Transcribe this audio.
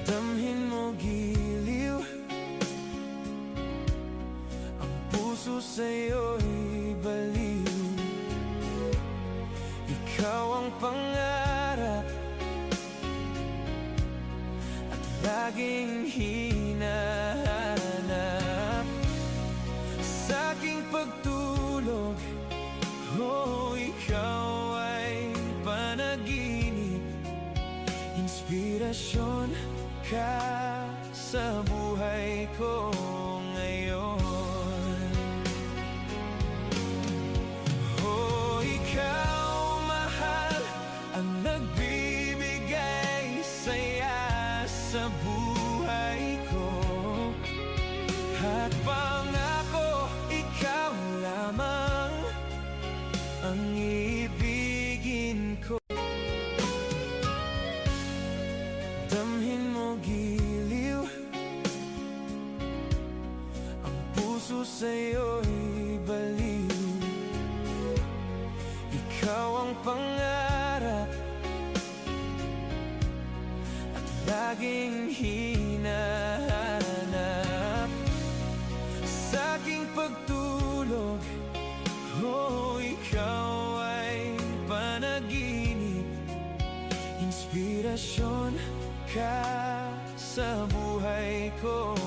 Damhin mo giliw, ang puso sa'yo'y baliw. Ikaw ang pangarap at laging hinahanap. Sa aking pagtulog, oh, ikaw ay panaginip. Inspirasyon ka sa buhay ko ngayon. Oh, ikaw, mahal, ang nagbibigay saya sa buhay ko. At pangako, ikaw lamang ang ibigin ko. Damhin mo giliw, ang puso sa'yo'y baliw. Ikaw ang pangarap at laging hinahanap. Sa aking pagtulog, oh, ikaw ay panaginip. Inspirasyon ka sa buhay ko.